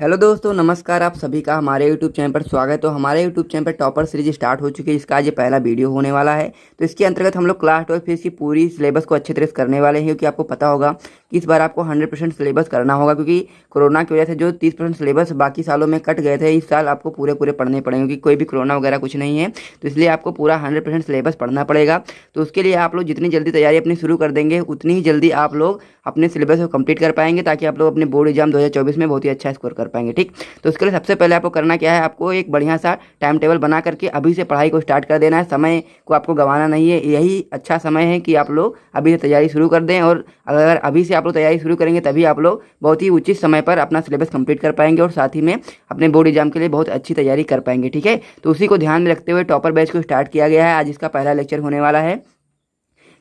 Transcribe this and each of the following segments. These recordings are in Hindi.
हेलो दोस्तों, नमस्कार। आप सभी का हमारे यूट्यूब चैनल पर स्वागत है। तो हमारे यूट्यूब चैनल पर टॉपर सीरीज स्टार्ट हो चुकी है, जिसका आज ये पहला वीडियो होने वाला है। तो इसके अंतर्गत हम लोग क्लास 12 फिजिक्स की पूरी सिलेबस को अच्छे तरह से करने वाले हैं, क्योंकि आपको पता होगा कि इस बार आपको 100% सिलेबस करना होगा, क्योंकि कोरोना की वजह से जो 30% सिलेबस बाकी सालों में कट गए थे, इस साल आपको पूरे पूरे पढ़ने पड़ेंगे, क्योंकि कोई भी कोरोना वगैरह कुछ नहीं है। तो इसलिए आपको पूरा 100% सिलेबस पढ़ना पड़ेगा। तो उसके लिए आप लोग जितनी जल्दी तैयारी अपनी शुरू कर देंगे, उतनी ही जल्दी आप लोग अपने सिलेबस को कंप्लीट कर पाएंगे, ताकि आप लोग अपने बोर्ड एग्जाम 2024 में बहुत ही अच्छा स्कोर कर पाएंगे। ठीक, तो उसके लिए सबसे पहले आपको करना क्या है, आपको एक बढ़िया सा टाइम टेबल बना करके अभी से पढ़ाई को स्टार्ट कर देना है। समय को आपको गंवाना नहीं है, यही अच्छा समय है कि आप लोग अभी से तैयारी शुरू कर दें। और अगर अभी से आप लोग तैयारी शुरू करेंगे, तभी आप लोग बहुत ही उचित समय पर अपना सिलेबस कंप्लीट कर पाएंगे, और साथ ही में अपने बोर्ड एग्जाम के लिए बहुत अच्छी तैयारी कर पाएंगे। ठीक है, तो उसी को ध्यान में रखते हुए टॉपर बैच को स्टार्ट किया गया है। आज इसका पहला लेक्चर होने वाला है,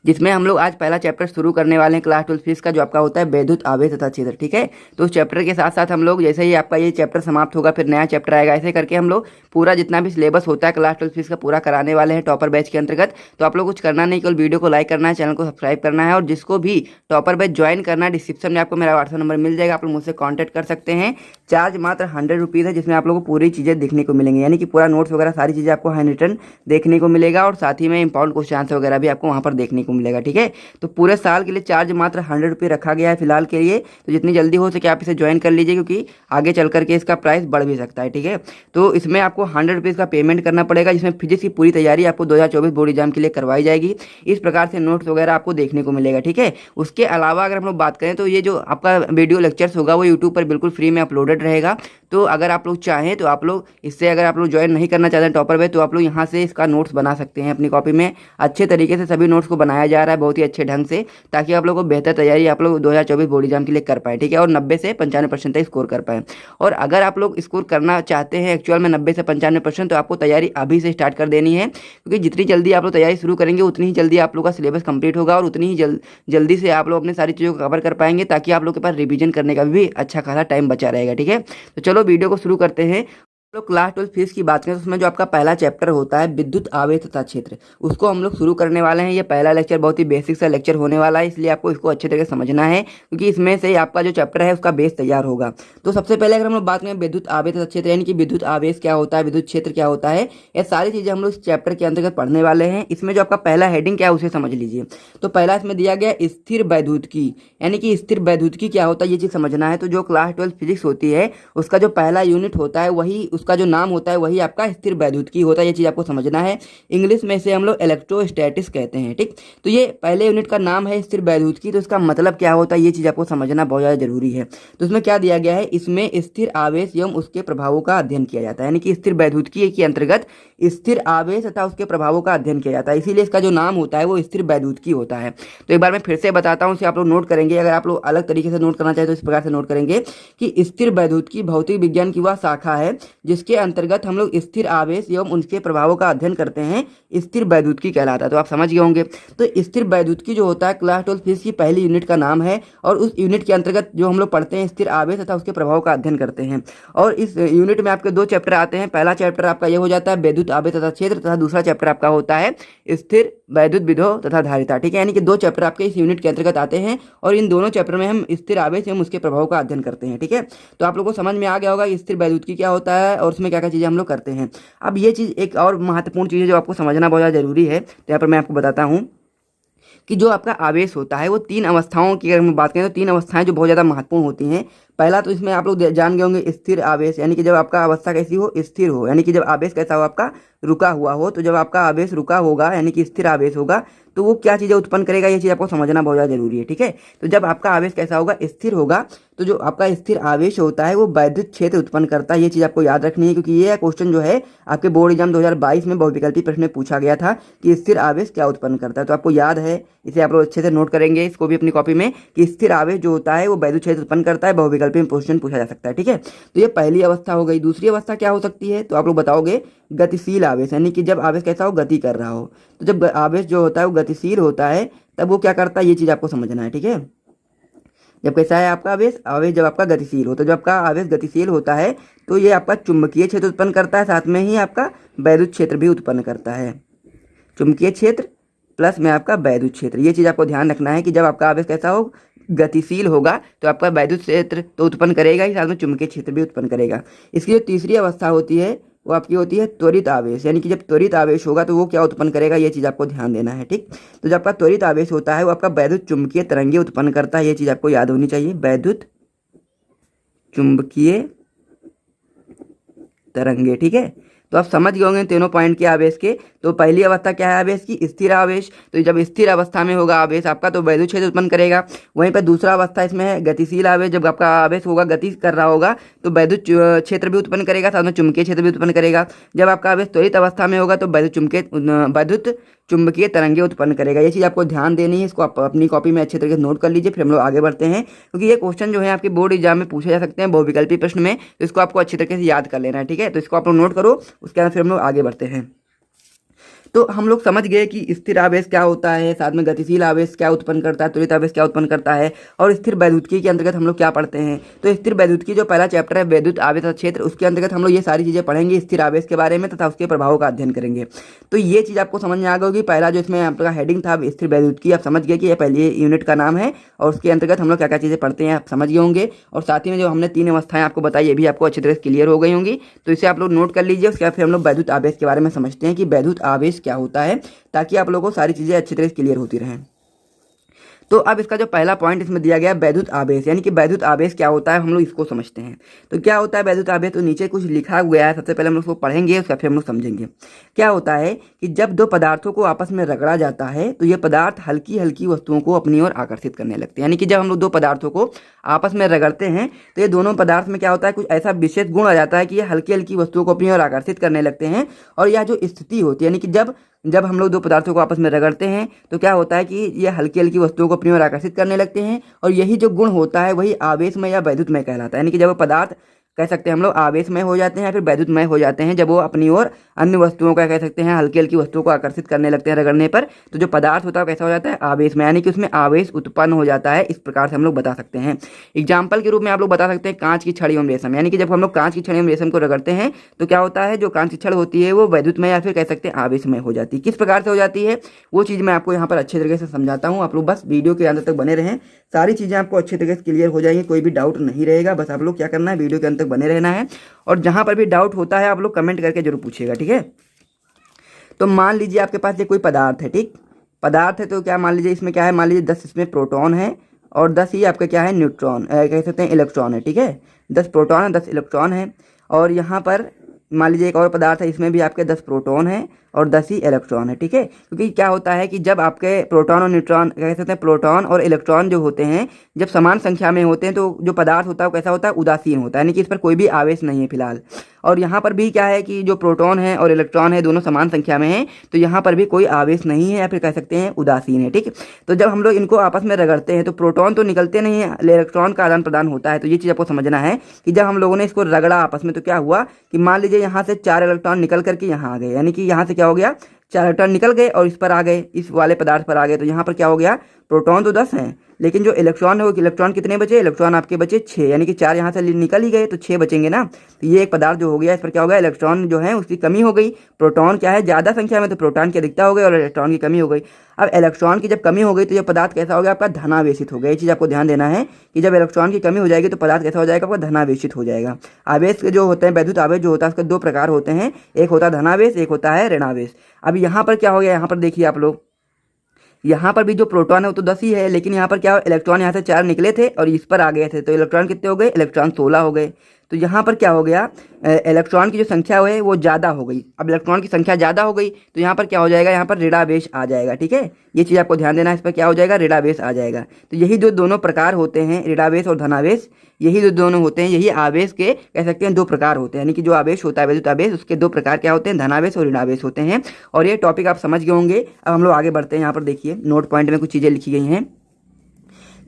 जिसमें हम लोग आज पहला चैप्टर शुरू करने वाले हैं क्लास 12 फिजिक्स का, जो आपका होता है वैद्युत आवेश तथा क्षेत्र। ठीक है, तो उस चैप्टर के साथ साथ हम लोग जैसे ही आपका ये चैप्टर समाप्त होगा, फिर नया चैप्टर आएगा, ऐसे करके हम लोग पूरा जितना भी सिलेबस होता है क्लास 12 फिजिक्स का पूरा कराने वाले हैं टॉपर बैच के अंतर्गत। तो आप लोग कुछ करना नहीं, केवल वीडियो को लाइक करना है, चैनल को सब्सक्राइब करना है। और जिसको भी टॉपर बैच ज्वाइन करना है, डिस्क्रिप्शन में आपको मेरा व्हाट्सअप नंबर मिल जाएगा, आप लोग मुझसे कॉन्टैक्ट कर सकते हैं। चार्ज मात्र 100 रुपीज़ है, जिसमें आप लोगों को पूरी चीज़ें देखने को मिलेंगी, यानी कि पूरा नोट्स वगैरह सारी चीज़ें आपको हैंड रिटन देखने को मिलेगा, और साथ ही में इंपॉर्टेंट क्वेश्चन आंसर वगैरह भी आपको वहाँ पर देखने को मिलेगा। ठीक है, तो पूरे साल के लिए चार्ज मात्र 100 रुपये रखा गया है फिलहाल के लिए। तो जितनी जल्दी हो सके आप इसे ज्वाइन कर लीजिए, क्योंकि आगे चल करके इसका प्राइस बढ़ भी सकता है। ठीक है, तो इसमें आपको 100 रुपीज़ का पेमेंट करना पड़ेगा, जिसमें फिजिक्स की पूरी तैयारी आपको 2024 बोर्ड एग्जाम के लिए करवाई जाएगी। इस प्रकार से नोट्स वगैरह आपको देखने को मिलेगा। ठीक है, उसके अलावा अगर हम लोग बात करें, तो ये जो आपका वीडियो लेक्चर्स होगा वो यूट्यूब पर बिल्कुल फ्री में अपलोडेड रहेगा। तो अगर आप लोग चाहें तो आप लोग इससे, अगर आप लोग ज्वाइन नहीं करना चाहते हैं टॉपर बैच, तो आप लोग यहाँ से इसका नोट्स बना सकते हैं अपनी कॉपी में। अच्छे तरीके से सभी नोट्स को बनाया जा रहा है, बहुत ही अच्छे ढंग से, ताकि आप लोगों को बेहतर तैयारी आप लोग 2024 बोर्ड एग्जाम के लिए कर पाए। ठीक है, और 90 से 95% तक स्कोर कर पाए। और अगर आप लोग स्कोर करना चाहते हैं एक्चुअल में 90 से 95%, तो आपको तैयारी अभी से स्टार्ट कर देनी है, क्योंकि जितनी जल्दी आप लोग तैयारी शुरू करेंगे, उतनी ही जल्दी आप लोग का सिलेबस कंप्लीट होगा, और उतनी ही जल्दी से आप लोग अपनी सारी चीज़ों को कवर कर पाएंगे, ताकि आप लोग के पास रिवीजन करने का भी अच्छा खासा टाइम बचा रहेगा। ठीक है, तो चलो वीडियो को शुरू करते हैं। लोग क्लास 12 फिजिक्स की बात करें, तो उसमें जो आपका पहला चैप्टर होता है विद्युत आवेश तथा क्षेत्र, उसको हम लोग शुरू करने वाले हैं। ये पहला लेक्चर बहुत ही बेसिक सा लेक्चर होने वाला है, इसलिए आपको इसको अच्छे तरीके से समझना है, क्योंकि इसमें से आपका जो चैप्टर है उसका बेस तैयार होगा। तो सबसे पहले अगर हम लोग बात करें विद्युत आवेश तथा क्षेत्र, यानी कि विद्युत आवेश क्या होता है, विद्युत क्षेत्र क्या होता है, ये सारी चीज़ें हम लोग इस चैप्टर के अंतर्गत पढ़ने वाले हैं। इसमें जो आपका पहला हेडिंग क्या है उसे समझ लीजिए। तो पहला इसमें दिया गया स्थिर वैद्युतिकी, यानी कि स्थिर वैद्युतिकी क्या होता है ये चीज़ समझना है। तो जो क्लास 12 फिजिक्स होती है, उसका जो पहला यूनिट होता है, वही उसका जो नाम होता है वही आपका स्थिर वैद्युतिकी होता है। ये चीज़ आपको समझना है। इंग्लिश में से हम लोग इलेक्ट्रोस्टैटिक्स कहते हैं। ठीक, तो ये पहले यूनिट का नाम है स्थिर वैद्युतिकी। तो इसका मतलब क्या होता है ये चीज़ आपको समझना बहुत ज़्यादा जरूरी है। तो इसमें क्या दिया गया है, इसमें स्थिर आवेश एवं उसके प्रभावों का अध्ययन किया जाता है, यानी कि स्थिर वैद्युतिकी के अंतर्गत स्थिर आवेश तथा उसके प्रभावों का अध्ययन किया जाता है, इसीलिए इसका जो नाम होता है वो स्थिर वैद्युतिकी होता है। तो एक बार मैं फिर से बताता हूँ, इसे आप लोग नोट करेंगे। अगर आप लोग अलग तरीके से नोट करना चाहें तो इस प्रकार से नोट करेंगे कि स्थिर वैद्युतिकी भौतिक विज्ञान की वह शाखा है जिसके अंतर्गत हम लोग स्थिर आवेश एवं उनके प्रभावों का अध्ययन करते हैं, स्थिर वैद्युतिकी कहलाता है। तो आप समझ गए होंगे। तो स्थिर वैद्युतिकी जो होता है क्लास 12 फिजिक्स की पहली यूनिट का नाम है, और उस यूनिट के अंतर्गत जो हम लोग पढ़ते हैं स्थिर आवेश तथा उसके प्रभाव का अध्ययन करते हैं। और इस यूनिट में आपके दो चैप्टर आते हैं। पहला चैप्टर आपका ये हो जाता है वैद्युत आवेश तथा क्षेत्र, तथा दूसरा चैप्टर आपका होता है स्थिर वैद्युत विभव तथा धारिता। ठीक है, यानी कि दो चैप्टर आपके इस यूनिट के अंतर्गत आते हैं, और इन दोनों चैप्टर में हम स्थिर आवेश एवं उसके प्रभाव का अध्ययन करते हैं। ठीक है, तो आप लोगों को समझ में आ गया होगा स्थिर वैद्युतिकी क्या होता है और उसमें क्या क्या चीज़ें हम लोग करते हैं। अब ये चीज़ एक और महत्वपूर्ण चीज़ है जो आपको समझना बहुत ज़्यादा जरूरी है, तो यहाँ पर मैं आपको बताता हूँ कि जो आपका आवेश होता है वो तीन अवस्थाओं की अगर हम बात करें, तो तीन अवस्थाएं जो बहुत ज़्यादा महत्वपूर्ण होती हैं। पहला तो इसमें आप लोग जान गए होंगे स्थिर आवेश, यानी कि जब आपका अवस्था कैसी हो, स्थिर हो, यानी कि जब आवेश कैसा हो, आपका रुका हुआ हो। तो जब आपका आवेश रुका होगा, यानी कि स्थिर आवेश होगा, तो वो क्या चीज़ें उत्पन्न करेगा, ये चीज़ आपको समझना बहुत ज़्यादा जरूरी है। ठीक है, तो जब आपका आवेश कैसा होगा, स्थिर होगा, तो जो आपका स्थिर आवेश होता है वो वैद्युत क्षेत्र उत्पन्न करता है। ये चीज़ आपको याद रखनी है, क्योंकि ये क्वेश्चन जो है आपके बोर्ड एग्जाम 2022 में बहुविकल्पी प्रश्न में पूछा गया था कि स्थिर आवेश क्या उत्पन्न करता है। तो आपको याद है, इसे आप लोग अच्छे से नोट करेंगे इसको भी अपनी कॉपी में, कि स्थिर आवेश जो होता है वो वैद्युत क्षेत्र उत्पन्न करता है। बहुविकल्पी में क्वेश्चन पूछा जा सकता है। ठीक है, तो ये पहली अवस्था हो गई। दूसरी अवस्था क्या हो सकती है, तो आप लोग बताओगे गतिशील आवेश, यानी कि जब आवेश कैसा हो, गति कर रहा हो। तो जब आवेश जो होता है वो गतिशील होता है, तब वो क्या करता है ये चीज़ आपको समझना है। ठीक है, जब कैसा है आपका आवेश, आवेश जब आपका गतिशील होता है, जब आपका आवेश गतिशील होता है तो ये आपका चुंबकीय क्षेत्र उत्पन्न करता है, साथ में ही आपका वैद्युत क्षेत्र भी उत्पन्न करता है। चुंबकीय क्षेत्र प्लस में आपका वैद्युत क्षेत्र, ये चीज़ आपको ध्यान रखना है कि जब आपका आवेश कैसा हो, गतिशील होगा तो आपका वैद्युत क्षेत्र तो उत्पन्न करेगा ही, साथ में चुंबकीय क्षेत्र भी उत्पन्न करेगा। इसकी जो तीसरी अवस्था होती है वो आपकी होती है त्वरित आवेश, यानी कि जब त्वरित आवेश होगा तो वो क्या उत्पन्न करेगा, ये चीज़ आपको ध्यान देना है। ठीक, तो जब आपका त्वरित आवेश होता है वो आपका वैद्युत चुंबकीय तरंगे उत्पन्न करता है, ये चीज़ आपको याद होनी चाहिए, वैद्युत चुंबकीय तरंगे। ठीक है, तो आप समझ गए होंगे तीनों पॉइंट के आवेश के। तो पहली अवस्था क्या है आवेश की, स्थिर आवेश। तो जब स्थिर अवस्था में होगा आवेश आपका तो वैद्युत क्षेत्र उत्पन्न करेगा। वहीं पर दूसरा अवस्था इसमें है गतिशील आवेश, जब आपका आवेश होगा गति कर रहा होगा तो वैद्युत क्षेत्र भी उत्पन्न करेगा, साथ में चुंबकीय क्षेत्र भी उत्पन्न करेगा। जब आपका आवेश त्वरित अवस्था में होगा तो वैद्युत चुंबकीय तरंगे उत्पन्न करेगा। ये चीज़ आपको ध्यान देनी है, इसको आप अपनी कॉपी में अच्छे तरीके से नोट कर लीजिए। फिर हम लोग आगे बढ़ते हैं, क्योंकि ये क्वेश्चन जो है आपके बोर्ड एग्जाम में पूछे जा सकते हैं बहुविकल्पी प्रश्न में, तो इसको आपको अच्छे तरीके से याद कर लेना है। ठीक है, तो इसको आप लोग नोट करो, उसके बाद फिर हम लोग आगे बढ़ते हैं। तो हम लोग समझ गए कि स्थिर आवेश क्या होता है, साथ में गतिशील आवेश क्या उत्पन्न करता है, त्वरित आवेश क्या उत्पन्न करता है, और स्थिर वैद्युतिकी के अंतर्गत हम लोग क्या पढ़ते हैं। तो स्थिर वैद्युतिकी जो पहला चैप्टर है वैद्युत आवेश क्षेत्र, उसके अंतर्गत हम लोग ये सारी चीज़ें पढ़ेंगे स्थिर आवेश के बारे में तथा उसके प्रभावों का अध्ययन करेंगे। तो ये चीज़ आपको समझ में आ गई होगी। पहला जो इसमें आपका हेडिंग था स्थिर वैद्युतिकी, आप समझ गए कि ये पहली यूनिट का नाम है और उसके अंतर्गत हम लोग क्या क्या चीज़ें पढ़ते हैं आप समझ गए होंगे। और साथ ही में जो हमने 3 अवस्थाएं आपको बताई ये भी आपको अच्छी तरह से क्लियर हो गई होंगी। तो इसे आप लोग नोट कर लीजिए। उसके बाद फिर हम लोग वैद्युत आवेश के बारे में समझते हैं कि वैद्युत आवेश क्या होता है, ताकि आप लोगों को सारी चीज़ें अच्छी तरह से क्लियर होती रहें। तो अब इसका जो पहला पॉइंट इसमें दिया गया वैद्युत आवेश, यानी कि वैद्युत आवेश क्या होता है हम लोग इसको समझते हैं। तो क्या होता है वैद्युत आवेश, तो नीचे कुछ लिखा हुआ है, सबसे पहले हम लोग उसको पढ़ेंगे, उसका फिर हम लोग समझेंगे। क्या होता है कि जब दो पदार्थों को आपस में रगड़ा जाता है तो ये पदार्थ हल्की हल्की वस्तुओं को अपनी ओर आकर्षित करने लगते हैं। यानी कि जब हम लोग दो पदार्थों को आपस में रगड़ते हैं तो ये दोनों पदार्थ में क्या होता है, कुछ ऐसा विशेष गुण आ जाता है कि ये हल्की हल्की वस्तुओं को अपनी ओर आकर्षित करने लगते हैं। और यह जो स्थिति होती है, यानी कि जब हम लोग दो पदार्थों को आपस में रगड़ते हैं तो क्या होता है कि ये हल्की हल्की वस्तुओं को अपनी ओर आकर्षित करने लगते हैं, और यही जो गुण होता है वही आवेशमय या वैद्युतमय कहलाता है। यानी कि जब वो पदार्थ कह सकते हैं हम लोग आवेशमय हो जाते हैं या फिर वैद्युतमय हो जाते हैं, जब वो अपनी ओर अन्य वस्तुओं का कह सकते हैं हल्की हल्की वस्तुओं को आकर्षित करने लगते हैं रगड़ने पर, तो जो पदार्थ होता है कैसा हो जाता है आवेशमय, यानी कि उसमें आवेश उत्पन्न हो जाता है। इस प्रकार से हम लोग बता सकते हैं। एग्जाम्पल के रूप में आप लोग बता सकते हैं कांच की छड़ी एवं रेशम, यानी कि जब हम लोग कांच की छड़ी एवं रेशम को रगड़ते हैं तो क्या होता है, जो कांच की छड़ होती है वो वैद्युतमय या फिर कह सकते हैं आवेशमय हो जाती है। किस प्रकार से हो जाती है वो चीज़ मैं आपको यहाँ पर अच्छे तरीके से समझाता हूँ। आप लोग बस वीडियो के अंत तक बने रहें, सारी चीज़ें आपको अच्छे तरीके से क्लियर हो जाएंगी, कोई भी डाउट नहीं रहेगा। बस आप लोग क्या करना है, वीडियो के अंत तक बने रहना है, और जहाँ पर भी डाउट होता है आप लोग कमेंट करके जरूर पूछिएगा। ठीक है, तो मान लीजिए आपके पास ये कोई पदार्थ है, ठीक पदार्थ है, तो क्या मान लीजिए इसमें क्या है, मान लीजिए 10 इसमें प्रोटॉन है और 10 ही आपका क्या है न्यूट्रॉन कह सकते हैं इलेक्ट्रॉन है। ठीक है, 10 प्रोटॉन है 10 इलेक्ट्रॉन है। और यहाँ पर मान लीजिए एक और पदार्थ है, इसमें भी आपके 10 प्रोटॉन है और 10 ही इलेक्ट्रॉन है। ठीक है, क्योंकि क्या होता है कि जब आपके प्रोटॉन और न्यूट्रॉन कह सकते हैं प्रोटॉन और इलेक्ट्रॉन जो होते हैं जब समान संख्या में होते हैं तो जो पदार्थ होता है वो कैसा होता है, उदासीन होता है, यानी कि इस पर कोई भी आवेश नहीं है फिलहाल। और यहाँ पर भी क्या है कि जो प्रोटॉन है और इलेक्ट्रॉन है दोनों समान संख्या में है, तो यहाँ पर भी कोई आवेश नहीं है या फिर कह सकते हैं उदासीन है। ठीक, तो जब हम लोग इनको आपस में रगड़ते हैं तो प्रोटॉन तो निकलते नहीं है, इलेक्ट्रॉन का आदान प्रदान होता है। तो ये चीज़ आपको समझना है कि जब हम लोगों ने इसको रगड़ा आपस में तो क्या हुआ कि मान लीजिए यहाँ से 4 इलेक्ट्रॉन निकल करके यहाँ आ गए, यानी कि यहाँ से क्या हो गया 4 इलेक्ट्रॉन निकल गए और इस पर आ गए, इस वाले पदार्थ पर आ गए। तो यहाँ पर क्या हो गया, प्रोटॉन तो 10 हैं लेकिन जो इलेक्ट्रॉन है वो इलेक्ट्रॉन कितने बचे, इलेक्ट्रॉन आपके बचे 6, यानी कि 4 यहाँ से निकल ही गए तो 6 बचेंगे ना। तो ये एक पदार्थ जो हो गया इस पर क्या हो गया, इलेक्ट्रॉन जो है उसकी कमी हो गई। प्रोटॉन क्या है ज़्यादा संख्या में तो प्रोटॉन की अधिकता हो गई और इलेक्ट्रॉन की कमी हो गई। अब इलेक्ट्रॉन की जब कमी हो गई तो ये पदार्थ कैसा हो गया आपका धनावेशित हो गया। ये चीज़ आपको ध्यान देना है कि जब इलेक्ट्रॉन की कमी हो जाएगी तो पदार्थ कैसा हो जाएगा आपका धनावेशित हो जाएगा। आवेश जो होते हैं वैद्युत आवेश जो होता है उसके 2 प्रकार होते हैं, एक होता है धनावेश एक होता है ऋणावेश। अब यहाँ पर क्या हो गया, यहाँ पर देखिए आप लोग यहाँ पर भी जो प्रोटॉन है वो तो 10 ही है, लेकिन यहाँ पर क्या इलेक्ट्रॉन यहाँ से 4 निकले थे और इस पर आ गए थे तो इलेक्ट्रॉन कितने हो गए, इलेक्ट्रॉन 16 हो गए। तो यहाँ पर क्या हो गया, इलेक्ट्रॉन की जो संख्या है वो ज़्यादा हो गई। अब इलेक्ट्रॉन की संख्या ज़्यादा हो गई तो यहाँ पर क्या हो जाएगा, यहाँ पर ऋणावेश आ जाएगा। ठीक है, ये चीज़ आपको ध्यान देना है, इस पर क्या हो जाएगा, ऋणावेश आ जाएगा। तो यही जो दोनों प्रकार होते हैं ऋणावेश और धनावेश, यही जो दोनों होते हैं यही आवेश के कह सकते हैं 2 प्रकार होते हैं। यानी कि जो आवेश होता है वैद्युत आवेश उसके 2 प्रकार क्या होते हैं, धनावेश और ऋणावेश होते हैं। और ये टॉपिक आप समझ गए होंगे। अब हम लोग आगे बढ़ते हैं। यहाँ पर देखिए नोट पॉइंट में कुछ चीज़ें लिखी गई हैं।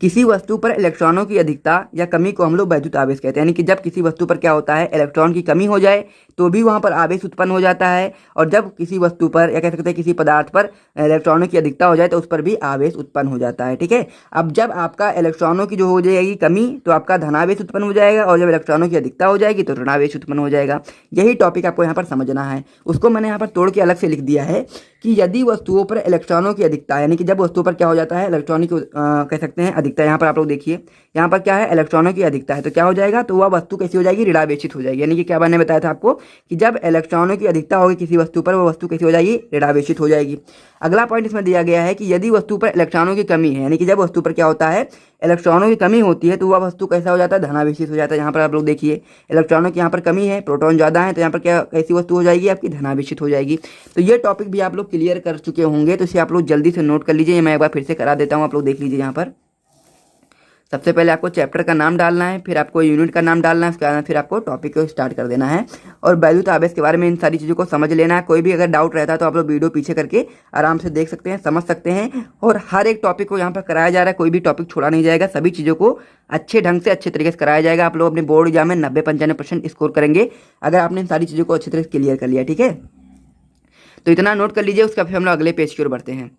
किसी वस्तु पर इलेक्ट्रॉनों की अधिकता या कमी को हम लोग वैद्युत आवेश कहते हैं। यानी कि जब किसी वस्तु पर क्या होता है, इलेक्ट्रॉन की कमी हो जाए तो भी वहाँ पर आवेश उत्पन्न हो जाता है, और जब किसी वस्तु पर या कह सकते हैं किसी पदार्थ पर इलेक्ट्रॉनों की अधिकता हो जाए तो उस पर भी आवेश उत्पन्न हो जाता है। ठीक है, अब जब आपका इलेक्ट्रॉनों की जो हो जाएगी कमी तो आपका धनावेश उत्पन्न हो जाएगा, और जब इलेक्ट्रॉनों की अधिकता हो जाएगी तो ऋणावेश उत्पन्न हो जाएगा। यही टॉपिक आपको यहाँ पर समझना है। उसको मैंने यहाँ पर तोड़ के अलग से लिख दिया है कि यदि वस्तुओं पर इलेक्ट्रॉनों की अधिकता, यानी कि जब वस्तुओं पर क्या हो जाता है इलेक्ट्रॉनिक कह सकते हैं अधिकता अधिकता, यहाँ पर आप लोग देखिए, यहाँ पर क्या है, इलेक्ट्रॉनों की अधिकता है, तो क्या हो जाएगा, तो वह वस्तु कैसी हो जाएगी, ऋणावेशित हो जाएगी। यानी कि क्या मैंने बताया था आपको कि जब इलेक्ट्रॉनों की अधिकता होगी किसी वस्तु पर, वह वस्तु कैसी हो जाएगी, ऋणावेशित हो जाएगी। अगला पॉइंट इसमें दिया गया है कि यदि वस्तु पर इलेक्ट्रॉनों की कमी है, यानी कि जब वस्तु पर क्या होता है, इलेक्ट्रॉनों की कमी होती है, तो वह वस्तु कैसा हो जाता है, धनावेशित हो जाता है। यहाँ पर आप लोग देखिए, इलेक्ट्रॉनों की यहाँ पर कमी है, प्रोटॉन ज़्यादा है, तो यहाँ पर क्या कैसी वस्तु हो जाएगी, आपकी धनावेशित हो जाएगी। तो ये टॉपिक भी आप लोग क्लियर कर चुके होंगे, तो इसे आप लोग जल्दी से नोट कर लीजिए। मैं एक बार फिर से करा देता हूँ, आप लोग देख लीजिए। यहाँ पर सबसे पहले आपको चैप्टर का नाम डालना है, फिर आपको यूनिट का नाम डालना है, उसके बाद फिर आपको टॉपिक को स्टार्ट कर देना है और वैद्युत आवेश के बारे में इन सारी चीज़ों को समझ लेना है। कोई भी अगर डाउट रहता है तो आप लोग वीडियो पीछे करके आराम से देख सकते हैं, समझ सकते हैं। और हर एक टॉपिक को यहाँ पर कराया जा रहा है, कोई भी टॉपिक छोड़ा नहीं जाएगा, सभी चीज़ों को अच्छे ढंग से अच्छे तरीके से कराया जाएगा। आप लोग अपने बोर्ड एग्जाम में 90-95% स्कोर करेंगे अगर आपने इन सारी चीज़ों को अच्छी तरह से क्लियर कर लिया। ठीक है, तो इतना नोट कर लीजिए, उसका फिर हम लोग अगले पेज की ओर बढ़ते हैं।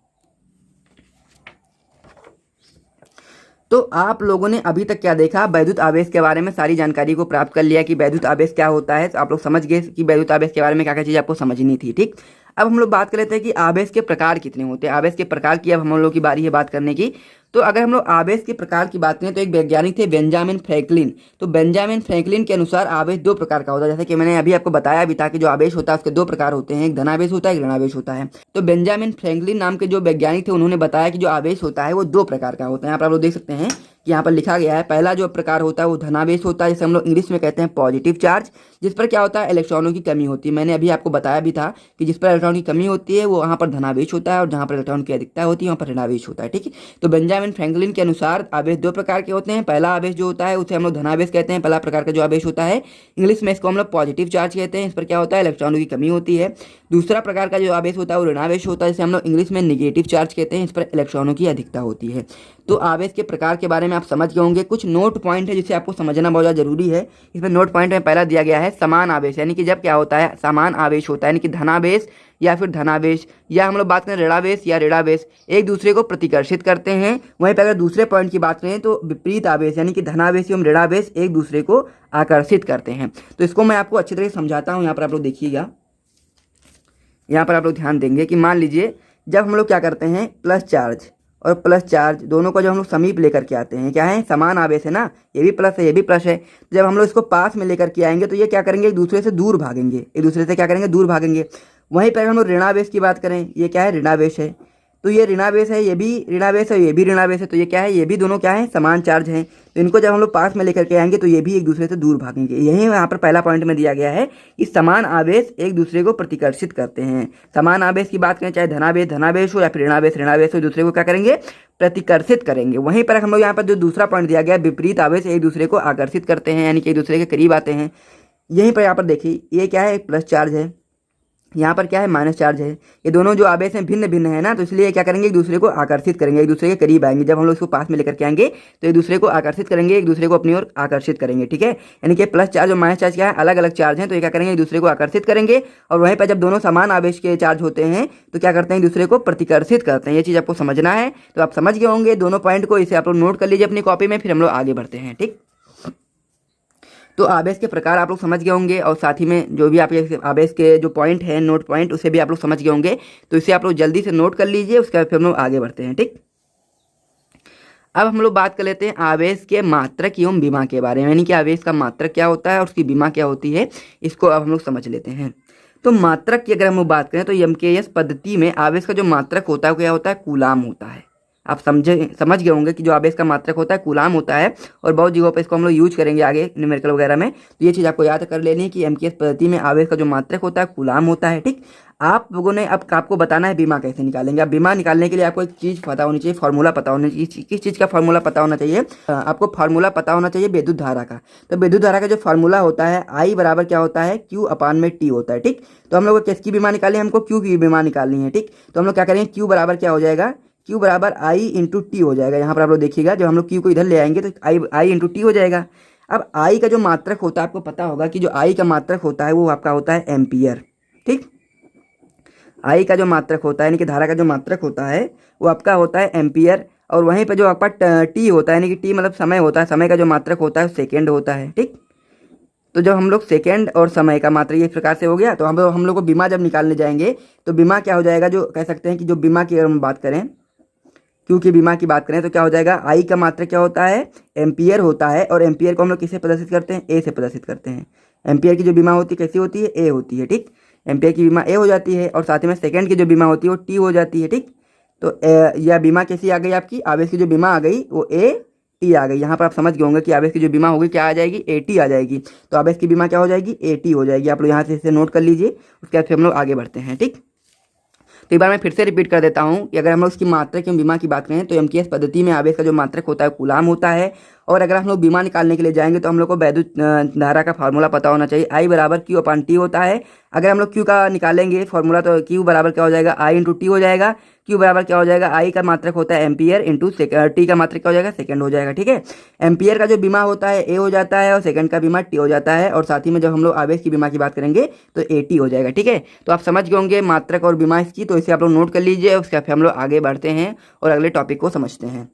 तो आप लोगों ने अभी तक क्या देखा, वैद्युत आवेश के बारे में सारी जानकारी को प्राप्त कर लिया कि वैद्युत आवेश क्या होता है। तो आप लोग समझ गए कि वैद्युत आवेश के बारे में क्या क्या चीज़ आपको समझनी थी। ठीक, अब हम लोग बात कर लेते हैं कि आवेश के प्रकार कितने होते हैं। आवेश के प्रकार की अब हम लोग की बारी है बात करने की। तो अगर हम लोग आवेश के प्रकार की बात करें तो एक वैज्ञानिक थे बेंजामिन फ्रैंकलिन। तो बेंजामिन फ्रैंकलिन के अनुसार आवेश दो प्रकार का होता है, जैसे कि मैंने अभी आपको बताया भी था कि जो आवेश होता है उसके दो प्रकार होते हैं, एक धनावेश होता है, एक ऋणावेश होता है। तो बेंजामिन फ्रैंकलिन नाम के जो वैज्ञानिक थे उन्होंने बताया कि जो आवेश होता है वो दो प्रकार का होता है। यहाँ पर आप लोग देख सकते हैं कि यहाँ पर लिखा गया है, पहला जो प्रकार होता है वो धनावेश होता है, जिसे हम लोग इंग्लिश में कहते हैं पॉजिटिव चार्ज, जिस पर क्या होता है, इलेक्ट्रॉनों की कमी होती है। मैंने अभी आपको बताया भी था कि जिस पर इलेक्ट्रॉन की कमी होती है वो वहाँ पर धनावेश होता है, और जहाँ पर इलेक्ट्रॉन की अधिकता होती है वहाँ पर ऋणावेश होता है। ठीक है, तो बेंजामिन फ्रैंकलिन के अनुसार आवेश दो प्रकार के होते हैं। पहला आवेश जो होता है उसे हम लोग धनावेश कहते हैं, पहला प्रकार का जो आवेश होता है, इंग्लिश में इसको हम लोग पॉजिटिव चार्ज कहते हैं, इस पर क्या होता है, इलेक्ट्रॉनों की कमी होती है। दूसरा प्रकार का जो आवेश होता है वो ऋणावेश होता है, जिसे हम लोग इंग्लिश में निगेटिव चार्ज कहते हैं, इस पर इलेक्ट्रॉनों की अधिकता होती है। तो आवेश के प्रकार के बारे में आप समझ गए होंगे। कुछ नोट पॉइंट है जिसे आपको समझना बहुत ज़्यादा जरूरी है। इसमें नोट पॉइंट में पहला दिया गया है समान आवेश, यानी कि जब क्या होता है, समान आवेश होता है, यानी कि धनावेश या फिर धनावेश, या हम लोग बात करें ऋणावेश या ऋणावेश, एक दूसरे को प्रतिकर्षित करते हैं। वहीं पर अगर दूसरे पॉइंट की बात करें तो विपरीत आवेश, यानी कि धनावेश एवं ऋणावेश एक दूसरे को आकर्षित करते हैं। तो इसको मैं आपको अच्छी तरह से समझाता हूँ। यहाँ पर आप लोग देखिएगा, यहाँ पर आप लोग ध्यान देंगे कि मान लीजिए जब हम लोग क्या करते हैं, प्लस चार्ज और प्लस चार्ज दोनों को जब हम लोग समीप लेकर के आते हैं, क्या है, समान आवेश है ना, ये भी प्लस है ये भी प्लस है, जब हम लोग इसको पास में लेकर के आएंगे तो ये क्या करेंगे, एक दूसरे से दूर भागेंगे, एक दूसरे से क्या करेंगे, दूर भागेंगे। वहीं पर हम लोग ऋणावेश की बात करें, ये क्या है, ऋणावेश है, तो ये ऋणावेश है, ये भी ऋणावेश है, ये भी ऋणावेश है, तो ये क्या है, ये भी दोनों क्या है, समान चार्ज हैं। तो इनको जब हम लोग पास में लेकर के आएंगे तो ये भी एक दूसरे से दूर भागेंगे। यही यहाँ पर पहला पॉइंट में दिया गया है कि समान आवेश एक दूसरे को प्रतिकर्षित करते हैं। समान आवेश की बात करें, चाहे धनावेश हो या फिर ऋणावेश हो, दूसरे को क्या करेंगे, प्रतिकर्षित करेंगे। वहीं पर हम लोग यहाँ पर जो दूसरा पॉइंट दिया गया, विपरीत आवेश एक दूसरे को आकर्षित करते हैं, यानी कि एक दूसरे के करीब आते हैं। यहीं पर यहाँ पर देखिए, ये क्या है, एक प्लस चार्ज है, यहाँ पर क्या है, माइनस चार्ज है। ये दोनों जो आवेश हैं भिन्न भिन्न है ना, तो इसलिए क्या करेंगे, एक दूसरे को आकर्षित करेंगे, एक दूसरे के करीब आएंगे। जब हम लोग इसको पास में लेकर के आएंगे तो एक दूसरे को आकर्षित करेंगे, एक दूसरे को अपनी ओर आकर्षित करेंगे। ठीक है, यानी कि प्लस चार्ज और माइनस चार्ज क्या है, अलग अलग चार्ज हैं, तो ये क्या करेंगे, एक दूसरे को आकर्षित करेंगे। और वहीं पर जब दोनों समान आवेश के चार्ज होते हैं तो क्या करते हैं, एक दूसरे को प्रतिकर्षित करते हैं। ये चीज़ आपको समझना है। तो आप समझ गए होंगे दोनों पॉइंट को, इसे आप लोग नोट कर लीजिए अपनी कॉपी में, फिर हम लोग आगे बढ़ते हैं। ठीक, तो आवेश के प्रकार आप लोग समझ गए होंगे, और साथ ही में जो भी आपके आवेश के जो पॉइंट है, नोट पॉइंट, उसे भी आप लोग समझ गए होंगे। तो इसे आप लोग जल्दी से नोट कर लीजिए, उसके बाद फिर हम लोग आगे बढ़ते हैं। ठीक, अब हम लोग बात कर लेते हैं आवेश के मात्रक एवं विमा के बारे में, यानी कि आवेश का मात्रक क्या होता है और उसकी विमा क्या होती है, इसको अब हम लोग समझ लेते हैं। तो मात्रक की अगर हम लोग बात करें तो एमकेएस पद्धति में आवेश का जो मात्रक होता है वो क्या होता है, कूलाम होता है। आप समझ गए होंगे कि जो आवेश का मात्रक होता है कूलाम होता है, और बहुत जगहों पे इसको हम लोग यूज करेंगे आगे न्यूमेरिकल वगैरह में। तो ये चीज़ आपको याद कर लेनी है कि एमकेएस पद्धति में आवेश का जो मात्रक होता है कूलाम होता है। ठीक, आप लोगों ने अब आपको बताना है बीमा कैसे निकालेंगे। अब बीमा निकालने के लिए आपको एक चीज़ पता होनी चाहिए, फार्मूला पता होना चाहिए। किस चीज़ का फार्मूला पता होना चाहिए, आपको फार्मूला पता होना चाहिए विद्युत धारा का। तो विद्युत धारा का जो फार्मूला होता है, आई बराबर क्या होता है, क्यू अपान में टी होता है। ठीक, तो हम लोग को किसकी बीमा निकालनी है, हमको क्यू की बीमा निकालनी है। ठीक, तो हम लोग क्या करेंगे, क्यू बराबर क्या हो जाएगा, क्यू बराबर आई इंटू टी हो जाएगा। यहाँ पर आप लोग देखिएगा, जब हम लोग क्यू को इधर ले आएंगे तो आई इंटू टी हो जाएगा। अब आई का जो मात्रक होता है, आपको पता होगा कि जो आई का मात्रक होता है वो आपका होता है एम्पियर। ठीक, आई का जो मात्रक होता है, यानी कि धारा का जो मात्रक होता है वो आपका होता है एम्पियर। और वहीं पर जो आपका टी होता है, यानी कि टी मतलब समय होता है, समय का जो मात्रक होता है सेकेंड होता है। ठीक, तो जब हम लोग सेकेंड और समय का मात्रक इस प्रकार से हो गया, तो हम लोग को बीमा जब निकालने जाएंगे तो बीमा क्या हो जाएगा, जो कह सकते हैं कि जो बीमा की अगर हम बात करें, क्यू की विमा की बात करें तो क्या हो जाएगा, आई का मात्रक क्या होता है, एम्पियर होता है, और एम्पियर को हम लोग किससे प्रदर्शित करते हैं, ए से प्रदर्शित करते हैं। एम्पियर की जो बीमा होती है कैसी होती है, ए होती है, ठीक। एम्पियर की बीमा ए हो जाती है, और साथ ही में सेकंड की जो बीमा होती है वो टी हो जाती है, ठीक। तो यह बीमा कैसी आ गई आपकी, आवेश की जो बीमा आ गई वो ए टी आ गई। यहाँ पर आप समझ गए होंगे कि आवेश की जो बीमा होगी क्या आ जाएगी, ए टी आ जाएगी। तो आवेश की बीमा क्या हो जाएगी, ए टी हो जाएगी। आप लोग यहाँ से इसे नोट कर लीजिए, उसके बाद फिर हम लोग आगे बढ़ते हैं, ठीक। तो एक बार मैं फिर से रिपीट कर देता हूँ कि अगर हम लोग इसकी मात्रक एवं बीमा की बात करें तो एमकेएस पद्धति में आवेश का जो मात्रक होता है कूलाम होता है, और अगर हम लोग बीमा निकालने के लिए जाएंगे तो हम लोग को वैद्युत धारा का फार्मूला पता होना चाहिए, आई बराबर क्यू अपान टी होता है। अगर हम लोग क्यू का निकालेंगे फार्मूला तो क्यू बराबर क्या हो जाएगा, आई इंटू टी हो जाएगा। क्यू बराबर क्या हो जाएगा, आई का मात्रक होता है एम्पियर इंटू टी का मात्रक क्या हो जाएगा, सेकंड हो जाएगा, ठीक है। एम्पियर का जो बीमा होता है ए हो जाता है, और सेकंड का बीमा टी हो जाता है, और साथ ही में जब हम लोग आवेश की बीमा की बात करेंगे तो ए टी हो जाएगा, ठीक है। तो आप समझ गए होंगे मात्रक और बीमा इसकी, तो इसे आप लोग नोट कर लीजिए। उसके बाद हम लोग आगे बढ़ते हैं और अगले टॉपिक को समझते हैं।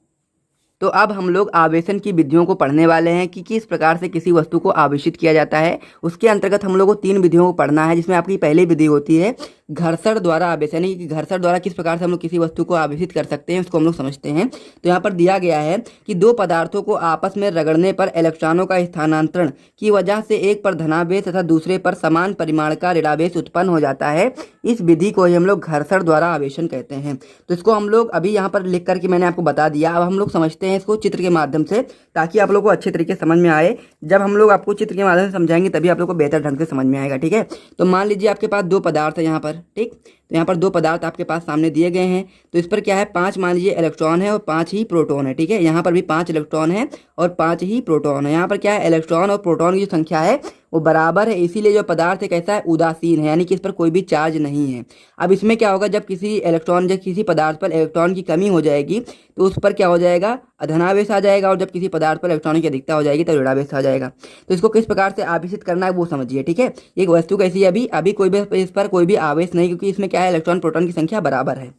तो अब हम लोग आवेशन की विधियों को पढ़ने वाले हैं कि किस प्रकार से किसी वस्तु को आवेशित किया जाता है। उसके अंतर्गत हम लोग को 3 विधियों को पढ़ना है, जिसमें आपकी पहली विधि होती है घर्षण द्वारा आवेश, यानी कि घर्षण द्वारा किस प्रकार से हम लोग किसी वस्तु को आवेशित कर सकते हैं उसको हम लोग समझते हैं। तो यहाँ पर दिया गया है कि दो पदार्थों को आपस में रगड़ने पर इलेक्ट्रॉनों का स्थानांतरण की वजह से एक पर धनावेश तथा दूसरे पर समान परिमाण का ऋणावेश उत्पन्न हो जाता है। इस विधि को ही हम लोग घर्षण द्वारा आवेशन कहते हैं। तो इसको हम लोग अभी यहाँ पर लिख करके मैंने आपको बता दिया। अब हम लोग समझते हैं इसको चित्र के माध्यम से, ताकि आप लोग को अच्छे तरीके से समझ में आए। जब हम लोग आपको चित्र के माध्यम से समझाएंगे तभी आप लोग को बेहतर ढंग से समझ में आएगा, ठीक है। तो मान लीजिए आपके पास 2 पदार्थ है यहाँ पर, ठीक। तो यहाँ पर 2 पदार्थ आपके पास सामने दिए गए हैं। तो इस पर क्या है, 5 मान लीजिए इलेक्ट्रॉन है और 5 ही प्रोटॉन है, ठीक है। यहाँ पर भी 5 इलेक्ट्रॉन है और 5 ही प्रोटॉन है। यहाँ पर क्या है, इलेक्ट्रॉन और प्रोटॉन की जो संख्या है वो बराबर है, इसीलिए जो पदार्थ है कैसा है, उदासीन है, यानी कि इस पर कोई भी चार्ज नहीं है। अब इसमें क्या होगा, जब किसी पदार्थ पर इलेक्ट्रॉन की कमी हो जाएगी तो उस पर क्या हो जाएगा, धनावेश आ जाएगा, और जब किसी पदार्थ पर इलेक्ट्रॉन की अधिकता हो जाएगी तो ऋणावेश आ जाएगा। तो इसको किस प्रकार से आवेशित करना है वो समझिए, ठीक है। एक वस्तु कैसी है, अभी कोई भी इस पर कोई भी आवेश नहीं, क्योंकि इसमें क्या है, इलेक्ट्रॉन प्रोटॉन की संख्या बराबर है।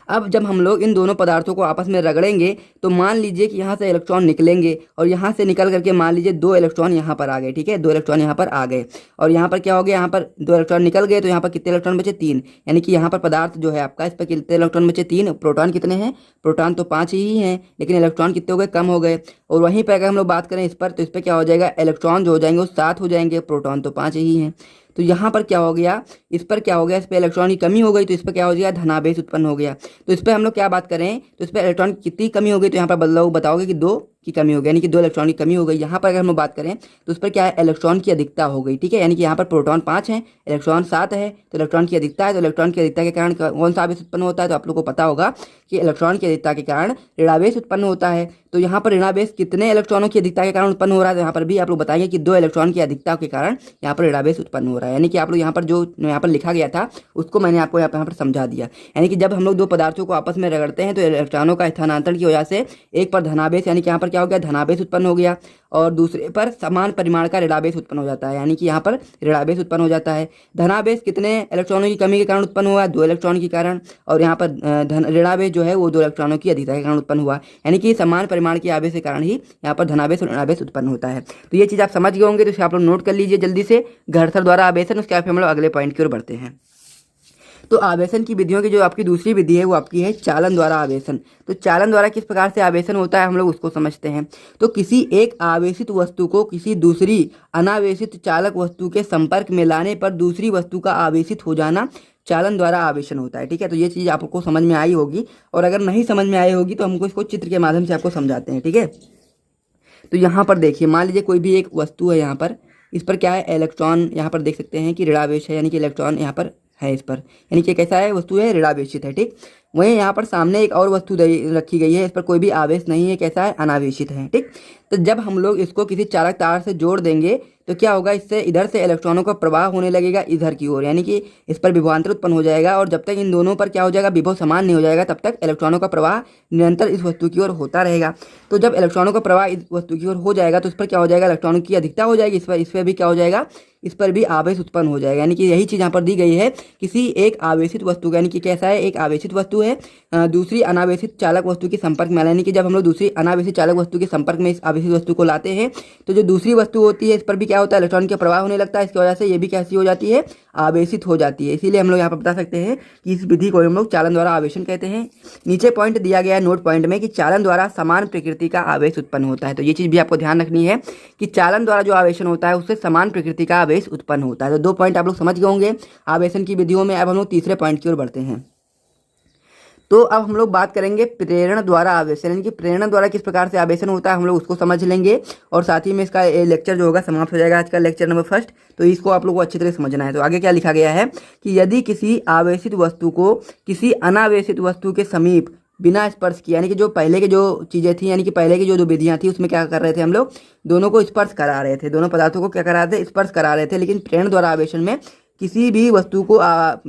अब जब हम लोग इन दोनों पदार्थों को आपस में रगड़ेंगे तो मान लीजिए कि यहाँ से इलेक्ट्रॉन निकलेंगे, और यहाँ से निकल करके मान लीजिए 2 इलेक्ट्रॉन यहाँ पर आ गए, ठीक है। 2 इलेक्ट्रॉन यहाँ पर आ गए, और यहाँ पर क्या हो गया, यहाँ पर 2 इलेक्ट्रॉन निकल गए, तो यहाँ पर कितने इलेक्ट्रॉन बचे, 3। यानी कि यहाँ पर पदार्थ जो है आपका, इस पर कितने इलेक्ट्रॉन बचे, 3। प्रोटॉन कितने हैं, प्रोटॉन तो 5 ही हैं, लेकिन इलेक्ट्रॉन कितने हो गए, कम हो गए। और वहीं पर अगर हम लोग बात करें इस पर, तो इस पर क्या हो जाएगा, इलेक्ट्रॉन जो हो जाएंगे वो 7 हो जाएंगे, प्रोटॉन तो 5 ही हैं। तो यहाँ पर क्या हो गया, इस पर क्या हो गया, इस पर इलेक्ट्रॉन की कमी हो गई, तो इस पर क्या हो गया, धनावेश उत्पन्न हो गया। तो इस पर हम लोग क्या बात करें, तो इस पर इलेक्ट्रॉन की कितनी कमी हो गई, तो यहाँ पर बदलाव बताओगे कि 2 की कमी हो गई, यानी कि 2 इलेक्ट्रॉन की कमी हो गई। यहाँ पर अगर हम लोग बात करें तो उस पर क्या है, इलेक्ट्रॉन की अधिकता हो गई, ठीक है। यानी कि यहाँ पर प्रोटॉन 5 है, इलेक्ट्रॉन 7 है, तो इलेक्ट्रॉन की अधिकता है। तो इलेक्ट्रॉन की अधिकता के कारण कौन सा आवेश उत्पन्न होता है, तो आप लोग को पता होगा कि इलेक्ट्रॉन की अधिकता के कारण ऋणावेश उत्पन्न होता है। तो यहाँ पर ऋणावेश कितने इलेक्ट्रॉनों की अधिकता के कारण उत्पन्न हो रहा है, तो यहाँ पर भी आप लोग बताएंगे कि 2 इलेक्ट्रॉन की अधिकता के कारण यहाँ पर ऋणावेश उत्पन्न हो रहा है। यानी कि आप लोग यहाँ पर जो यहाँ पर लिखा गया था उसको मैंने आपको यहाँ पर समझा दिया। यानी कि जब हम लोग 2 पदार्थों को आपस में रगड़ते हैं तो इलेक्ट्रॉनों का स्थानांतरण की वजह से एक पर धनावेश, यानी कि यहाँ पर क्या हो गया, धनावेश उत्पन्न हो गया, और दूसरे पर समान परिमाण का ऋणावेश उत्पन्न हो जाता है, यानी कि यहाँ पर ऋणावेश उत्पन्न हो जाता है। धनावेश कितने इलेक्ट्रॉनों की कमी के कारण उत्पन्न हुआ, 2 इलेक्ट्रॉन के कारण, और यहाँ पर ऋणावेश जो है वो 2 इलेक्ट्रॉनों की अधिकता के कारण उत्पन्न हुआ। यानी कि समान परिमाण के आवेश के कारण ही यहाँ पर धनावेश और ऋणावेश उत्पन्न होता है। तो ये चीज़ आप समझ गए होंगे, तो इसे आप लोग नोट कर लीजिए जल्दी से, घर्षण द्वारा आवेशन। उसके बाद हम लोग अगले पॉइंट की ओर बढ़ते हैं। तो आवेशन की विधियों की जो आपकी दूसरी विधि है वो आपकी है चालन द्वारा आवेशन। तो चालन द्वारा किस प्रकार से आवेशन होता है हम लोग उसको समझते हैं। तो किसी एक आवेशित वस्तु को किसी दूसरी अनावेशित चालक वस्तु के संपर्क में लाने पर दूसरी वस्तु का आवेशित हो जाना चालन द्वारा आवेशन होता है, ठीक है। तो ये चीज़ आपको समझ में आई होगी, और अगर नहीं समझ में आई होगी तो हमको इसको चित्र के माध्यम से आपको समझाते हैं, ठीक है। तो यहाँ पर देखिए, मान लीजिए कोई भी एक वस्तु है, यहाँ पर इस पर क्या है, इलेक्ट्रॉन, यहाँ पर देख सकते हैं कि ऋणावेश है, यानी कि इलेक्ट्रॉन यहाँ पर है इस पर, यानी कि कैसा है, वस्तु है, ऋणावेशित है, ठीक। वहीं यहाँ पर सामने एक और वस्तु रखी गई है, इस पर कोई भी आवेश नहीं है, कैसा है, अनावेशित है, ठीक। तो जब हम लोग इसको किसी चालक तार से जोड़ देंगे तो क्या होगा, इससे इधर से इलेक्ट्रॉनों का प्रवाह होने लगेगा इधर की ओर, यानी कि इस पर विभवांतर उत्पन्न हो जाएगा, और जब तक इन दोनों पर क्या हो जाएगा, विभव समान नहीं हो जाएगा तब तक इलेक्ट्रॉनों का प्रवाह निरंतर इस वस्तु की ओर होता रहेगा। तो जब इलेक्ट्रॉनों का प्रवाह इस वस्तु की ओर हो जाएगा तो इस पर क्या हो जाएगा, इलेक्ट्रॉनों की अधिकता हो जाएगी, इस पर भी क्या हो जाएगा, इस पर भी आवेश उत्पन्न हो जाएगा। यानी कि यही चीज़ यहाँ पर दी गई है, किसी एक आवेशित वस्तु का, यानी कि कैसा है, एक आवेशित वस्तु वस्तु है दूसरी अनावेशित चालक वस्तु के संपर्क में, यानी कि जब हम लोग दूसरी अनावेशित चालक वस्तु के संपर्क में इस आवेशित वस्तु को लाते हैं तो जो दूसरी वस्तु होती है इस पर भी क्या होता है, इलेक्ट्रॉन का प्रवाह होने लगता है। इसकी वजह से ये भी कैसी हो जाती है, आवेशित हो जाती है। इसीलिए हम लोग यहाँ पर बता सकते हैं कि इस विधि को हम लोग चालन द्वारा आवेशन कहते हैं। नीचे पॉइंट दिया गया है नोट पॉइंट में कि चालन द्वारा समान प्रकृति का आवेश उत्पन्न होता है। तो ये चीज़ भी आपको ध्यान रखनी है कि चालन द्वारा जो आवेशन होता है उससे समान प्रकृति का आवेश उत्पन्न होता है। तो 2 पॉइंट आप लोग समझ गए होंगे आवेशन की विधियों में। अब हम लोग तीसरे पॉइंट की ओर बढ़ते हैं। तो अब हम लोग बात करेंगे प्रेरण द्वारा आवेशन, यानी कि प्रेरण द्वारा किस प्रकार से आवेशन होता है हम लोग उसको समझ लेंगे और साथ ही में इसका लेक्चर जो होगा समाप्त हो जाएगा, आज का लेक्चर नंबर 1। तो इसको आप लोग को अच्छी तरह समझना है। तो आगे क्या लिखा गया है कि यदि किसी आवेशित वस्तु को किसी अनावेशित वस्तु के समीप बिना स्पर्श किया, यानी कि जो पहले की जो चीज़ें थी, यानी कि पहले की जो 2 विधियाँ थी उसमें क्या कर रहे थे हम लोग, दोनों को स्पर्श करा रहे थे, दोनों पदार्थों को क्या करा रहे थे, स्पर्श करा रहे थे। लेकिन प्रेरण द्वारा आवेशन में किसी भी वस्तु को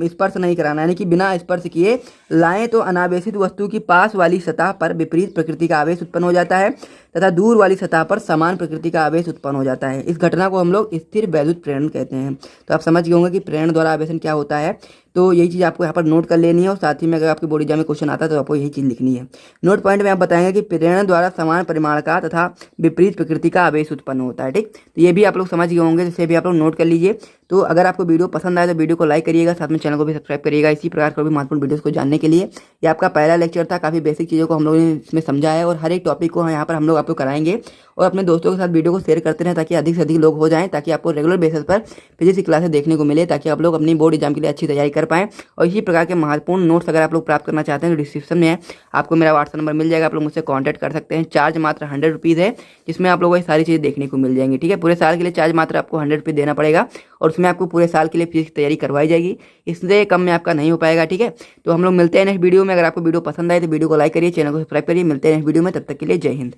स्पर्श नहीं कराना, यानी कि बिना स्पर्श किए लाएं तो अनावेशित वस्तु की पास वाली सतह पर विपरीत प्रकृति का आवेश उत्पन्न हो जाता है तथा दूर वाली सतह पर समान प्रकृति का आवेश उत्पन्न हो जाता है। इस घटना को हम लोग स्थिर वैद्युत प्रेरण कहते हैं। तो आप समझ गए होंगे कि प्रेरण द्वारा आवेशन क्या होता है। तो यही चीज़ आपको यहाँ पर नोट कर लेनी है और साथ ही में अगर आपके बोर्ड एग्जाम में क्वेश्चन आता है तो आपको यही चीज़ लिखनी है। नोट पॉइंट में आप बताएंगे कि प्रेरण द्वारा समान परिमाण का तथा विपरीत प्रकृति का आवेश उत्पन्न होता है। ठीक, तो ये भी आप लोग समझ गए होंगे, जिसे भी आप लोग नोट कर लीजिए। तो अगर आपको वीडियो पसंद आए तो वीडियो को लाइक करिएगा, साथ में चैनल को भी सब्सक्राइब करिएगा इसी प्रकार के भी महत्वपूर्ण वीडियोस को जानने के लिए। ये आपका पहला लेक्चर था, काफ़ी बेसिक चीज़ों को हम लोगों ने इसमें समझा है और हर एक टॉपिक को यहाँ पर हम लोग आपको कराएंगे। और अपने दोस्तों के साथ वीडियो को शेयर करते रहें ताकि अधिक से अधिक लोग हो जाएं, ताकि आपको रेगुलर बेसिस पर फिजिक्स की क्लासेस देखने को मिले, ताकि आप लोग अपनी बोर्ड एग्जाम के लिए अच्छी तैयारी कर पाएं। और इसी प्रकार के महत्वपूर्ण नोट्स अगर आप लोग प्राप्त करना चाहते हैं तो डिस्क्रिप्शन में आपको मेरा व्हाट्सएप नंबर मिल जाएगा, आप लोग मुझसे कॉन्टैक्ट कर सकते हैं। चार्ज मात्र 100 रुपीज़ है, जिसमें आप लोगों को सारी चीज़ें देखने को मिल जाएंगी। ठीक है, पूरे साल के लिए चार्ज मात्र आपको 100 रुपये देना पड़ेगा और उसमें आपको पूरे साल के लिए फिजिक्स की तैयारी करवाई जाएगी, इससे कम में आपका नहीं हो पाएगा। ठीक है, तो हम लोग मिलते हैं नेक्स्ट वीडियो में। अगर आपको वीडियो पसंद आए तो वीडियो को लाइक करिए, चैनल को सब्सक्राइब करिए। मिलते हैं नेक्स्ट वीडियो में, तब तक के लिए जय हिंद।